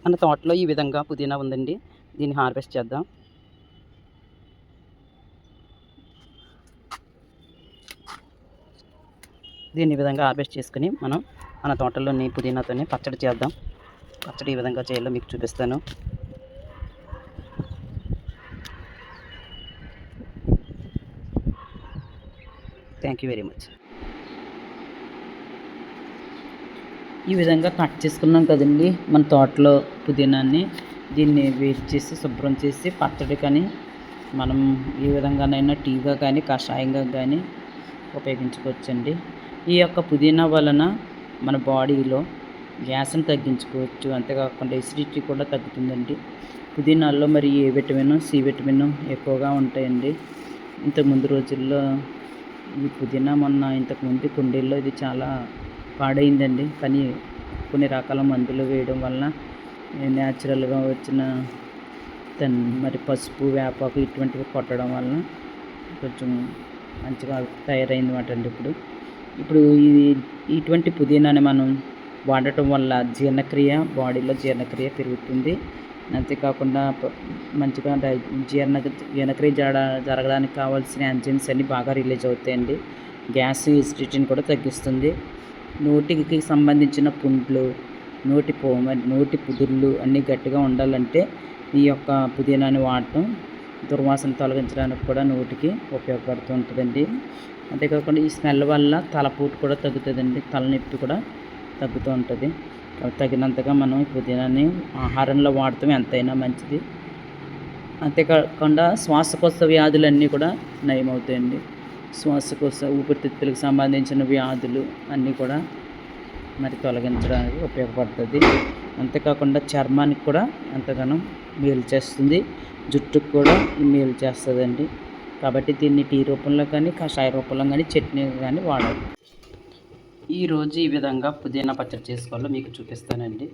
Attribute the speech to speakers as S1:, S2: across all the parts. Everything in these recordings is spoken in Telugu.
S1: మన తోటలో ఈ విధంగా పుదీనా ఉందండి. దీన్ని హార్వెస్ట్ చేద్దాం. దీన్ని ఈ విధంగా హార్వెస్ట్ చేసుకుని మనం మన తోటలోని పుదీనాతోనే పచ్చడి చేద్దాం. పచ్చడి ఈ విధంగా చేయాలో మీకు చూపిస్తాను. Thank you very much. ఈ విధంగా కట్ చేసుకున్నాం కదండి మన తోటలో పుదీనాన్ని. దీన్ని వేస్ట్ చేసి శుభ్రం చేసి పచ్చడి కానీ మనం ఈ విధంగానైనా టీగా కానీ కషాయంగా కానీ ఉపయోగించుకోవచ్చండి. ఈ యొక్క పుదీనా వలన మన బాడీలో గ్యాస్ని తగ్గించుకోవచ్చు. అంతేకాకుండా ఎసిడిటీ కూడా తగ్గుతుందండి. పుదీనాల్లో మరి ఏ విటమిన్, సి విటమిన్ ఎక్కువగా ఉంటాయండి. ఇంతకుముందు రోజుల్లో ఈ పుదీనా ఇంతకుముందు కుండీల్లో ఇది చాలా పాడైందండి. కానీ కొన్ని రకాల మందులు వేయడం వలన న్యాచురల్గా వచ్చిన మరి పసుపు, వేపాకు ఇటువంటివి కొట్టడం వలన కొంచెం మంచిగా తయారైందన్నమాట అండి. ఇప్పుడు ఇటువంటి పుదీనాని మనం వాడటం వల్ల బాడీలో జీర్ణక్రియ పెరుగుతుంది. అంతేకాకుండా మంచిగా జీర్ణక్రియ జరగడానికి కావాల్సిన ఎంజైమ్స్ అన్నీ బాగా రిలీజ్ అవుతాయండి. గ్యాస్, ఎసిడిటీని కూడా తగ్గిస్తుంది. నోటికి సంబంధించిన పుండ్లు, నోటి పుదుర్లు అన్నీ గట్టిగా ఉండాలంటే ఈ యొక్క పుదీనాని వాడటం దుర్వాసన తొలగించడానికి కూడా నోటికి ఉపయోగపడుతూ ఉంటుందండి. అంతేకాకుండా ఈ స్మెల్ వల్ల తలపోటు కూడా తగ్గుతుందండి. తలనొప్పి కూడా తగ్గుతూ ఉంటుంది. తగినంతగా మనం ఈ పుదీనాని ఆహారంలో వాడటం ఎంతైనా మంచిది. అంతేకాకుండా శ్వాసకోశ వ్యాధులన్నీ కూడా నయమవుతాయండి. శ్వాసకోశ, ఊపిరితిత్తులకు సంబంధించిన వ్యాధులు అన్నీ కూడా మరి తొలగించడానికి ఉపయోగపడుతుంది. అంతేకాకుండా చర్మానికి కూడా ఎంతగానో మేలు చేస్తుంది. జుట్టుకు కూడా మేలు చేస్తుందండి. కాబట్టి దీన్ని టీ రూపంలో కానీ, కషాయ రూపంలో కానీ, చట్నీ కానీ వాడాలి. ఈరోజు ఈ విధంగా పుదీనా పచ్చడి చేసుకోవాలో మీకు చూపిస్తానండి.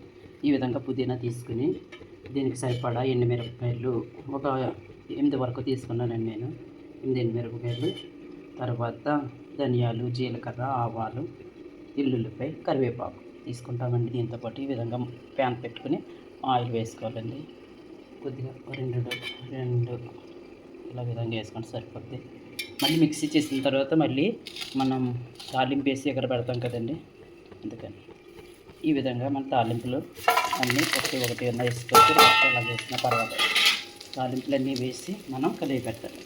S1: ఈ విధంగా పుదీనా తీసుకుని దీనికి సరిపడా ఎండుమిరపకాయలు ఒక 8 వరకు తీసుకున్నానండి నేను. 8 ఎండుమిరపకాయలు, తర్వాత ధనియాలు, జీలకర్ర, ఆవాలు, ఎల్లుల్లిపాయ, కరివేపాకు తీసుకుంటామండి. దీంతోపాటు ఈ విధంగా ప్యాన్ పెట్టుకుని ఆయిల్ వేసుకోవాలండి. కొద్దిగా రెండు ఇలా విధంగా వేసుకుంటే సరిపోద్ది. మళ్ళీ మిక్సీ చేసిన తర్వాత మళ్ళీ మనం తాలింపు వేసి ఎక్కడ పెడతాం కదండి, అందుకని ఈ విధంగా మన తాలింపులు అన్నీ ఒకటి వేసుకోవచ్చు. అలా వేసిన పర్వాలేదు. తాలింపులు అన్నీ వేసి మనం కలిపి పెట్టాలి.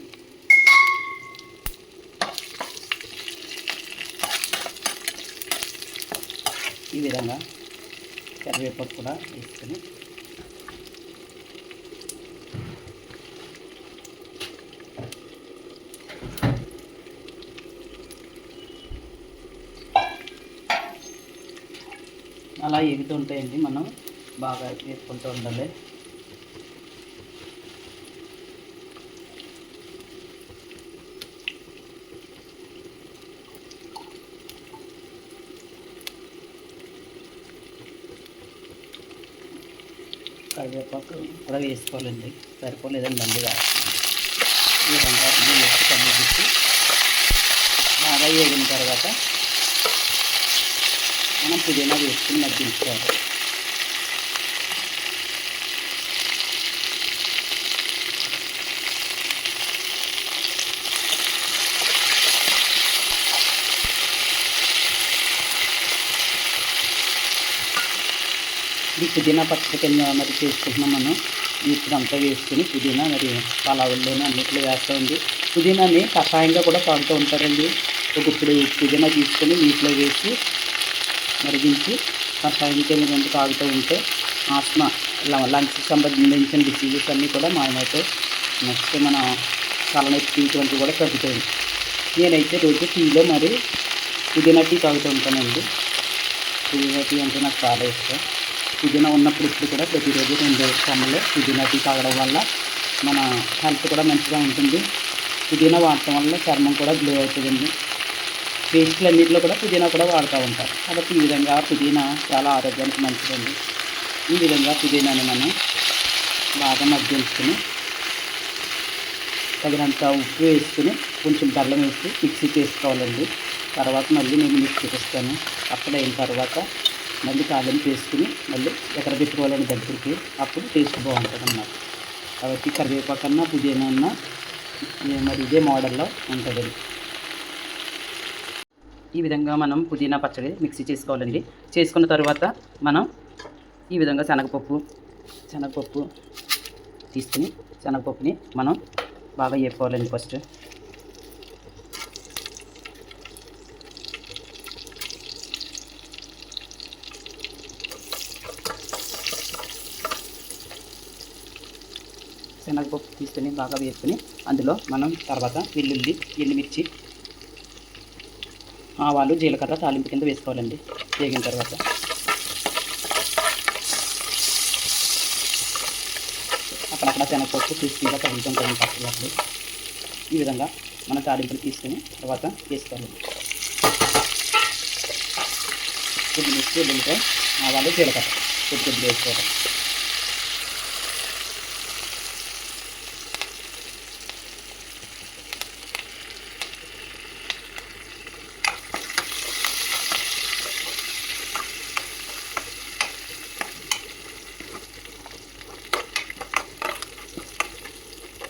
S1: ఈ విధంగా కరివేపాకు కూడా వేసుకొని అలా ఎగుతూ ఉంటాయండి. మనం బాగా వేసుకుంటూ ఉండాలి. కరివేపాకు కూడా వేసుకోవాలండి. సరిపోలేదండి మందిగా ఈ విధంగా వేసి కలిపి బాగా వేగిన తర్వాత మనం పుదీనా వేసుకుని మగ్గించుకోవాలి. ఈ పుదీనా పచ్చడి కింద మరి చేసుకుంటున్నాం మనం. ఇప్పుడంతా వేసుకుని పుదీనా మరి పలావుల్లోనే అన్నింటిలో వేస్తామండి. పుదీనాని కషాయంగా కూడా తాగుతూ ఉంటారండి. ఇప్పుడు పుదీనా తీసుకొని నీటిలో వేసి మరిగించి కషాయం కింద తాగుతూ ఉంటే ఆస్మా, లంగ్స్కి సంబంధించిన డిసీజెస్ అన్నీ కూడా మాయమవుతాయి. నెక్స్ట్ మన తలనొప్పి ఇటువంటివి కూడా తగ్గుతాయి. నేనైతే రోజు టీలో మరి పుదీనా టీ తాగుతూ ఉంటానండి. పుదీనా టీ అంటే నాకు చాలా ఇష్టం. పుదీనా ఉన్నప్పుడు ఇప్పుడు కూడా ప్రతిరోజు 2 కొమ్మలు పుదీనా టీ తాగడం వల్ల మన హెల్త్ కూడా మంచిగా ఉంటుంది. పుదీనా వాడటం వల్ల చర్మం కూడా గ్లో అవుతుందండి. పేస్టులు అన్నింటిలో కూడా పుదీనా కూడా వాడుతూ ఉంటారు. కాబట్టి ఈ విధంగా పుదీనా చాలా ఆరోగ్యానికి మంచిదండి. ఈ విధంగా పుదీనాని మనం బాగా మగ్గించుకుని తగినంత ఉప్పు వేసుకుని కొంచెం బెల్లం వేసి మిక్సీ చేసుకోవాలండి. తర్వాత మళ్ళీ నేను మీకు చూపిస్తాను. అక్కడ అయిన తర్వాత మళ్ళీ తాలింపు వేసుకుని మళ్ళీ ఎక్కడ పెట్టుకోవాలని దగ్గరికి అప్పుడు టేస్ట్ బాగుంటుంది అన్నమాట. కాబట్టి కరివేపాకన్నా పుదీనా అన్నా మరి ఇదే మోడల్లో ఉంటుంది. ఈ విధంగా మనం పుదీనా పచ్చడి మిక్సీ చేసుకోవాలండి. చేసుకున్న తర్వాత మనం ఈ విధంగా శనగపప్పు తీసుకుని శనగపప్పుని మనం బాగా వేపుకోవాలండి. ఫస్ట్ శనగపప్పు తీసుకుని బాగా వేసుకుని అందులో మనం తర్వాత వెల్లుల్లి, ఎండుమిర్చి, ఆవాలు, జీలకర్ర తాలింపు కింద వేసుకోవాలండి. వేగిన తర్వాత అక్కడక్కడ శనగపప్పు క్రిస్పీగా తగ్గుతుంటుంది పచ్చడి. ఈ విధంగా మన తాలింపులు తీసుకుని తర్వాత వేసుకోవాలి. ఎండుమిర్చి, వెల్లుల్లిపాయ, ఆవాలు, జీలకర్ర కొద్దిగా వేసుకోవాలి.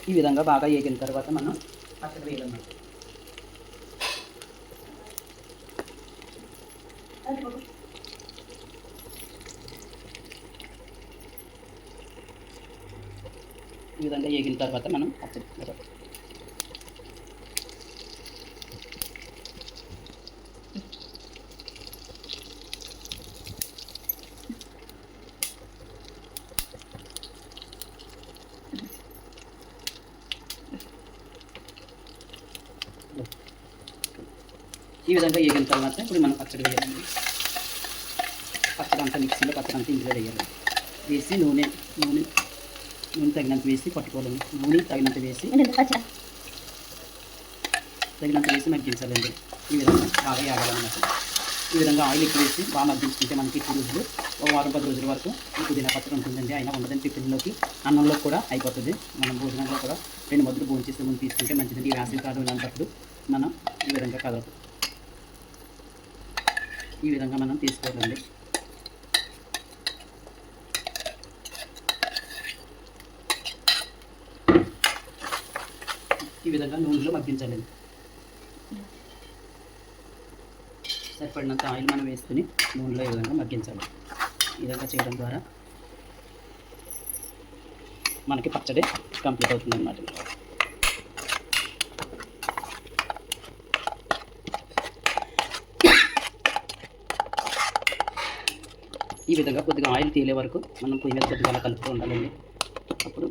S1: ఈ విధంగా బాగా వేగిన తర్వాత మనం పచ్చడి వేయాలన్నమాట. ఈ విధంగా వేగిన తర్వాత మనం పచ్చడి ఈ విధంగా వేగిన తర్వాత ఇప్పుడు మనం పచ్చడి వేయాలండి. పచ్చడి అంతా మిక్సీలో పచ్చడి అంతా ఇందులో వేయాలి. వేసి నూనె తగినంత వేసి పట్టుకోవాలండి. నూనె తగినంత వేసి మగ్గించాలండి. ఈ విధంగా బాగా వేయాలన్నమాట. ఈ విధంగా ఆయిల్ ఎక్కువ వేసి బాగా మగ్గించుకుంటే మనకి ఎక్కువ రోజులు, ఒక వారం 10 రోజుల వరకు ఈ పుదీనా పచ్చడి ఉంటుందండి. అయినా ఉండదని టిఫిన్లోకి, అన్నంలో కూడా అయిపోతుంది. మనం భోజనంలో కూడా 2 ముద్దలు భోంచేసే ముందు తీసుకుంటే మంచిదండి. ఈ వేసవి కాలం ఇలాంటప్పుడు మనం ఈ విధంగా కలదు ఈ విధంగా మనం తీసుకోవాలండి. ఈ విధంగా నూనెలో మగ్గించాలండి. సరిపడినంత ఆయిల్ మనం వేసుకుని నూనెలో ఈ విధంగా మగ్గించాలి. ఈ విధంగా చేయడం ద్వారా మనకి పచ్చడి కంప్లీట్ అవుతుంది అన్నమాట. ఈ విధంగా కొద్దిగా ఆయిల్ తేలే వరకు మనం పొయ్యి మీద కొద్దిగా అలా కలుపుతూ ఉండాలండి. అప్పుడు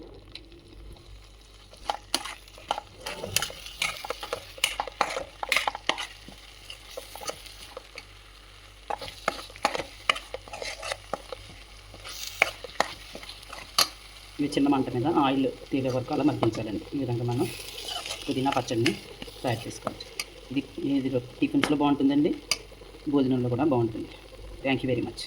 S1: ఇవి చిన్న మంట మీద ఆయిల్ తేలే వరకు అలా మగ్గించాలండి. ఈ విధంగా మనం పుదీనా పచ్చడిని తయారు చేసుకోవచ్చు. ఇది టిఫిన్స్లో బాగుంటుందండి, భోజనంలో కూడా బాగుంటుంది. Thank you very much.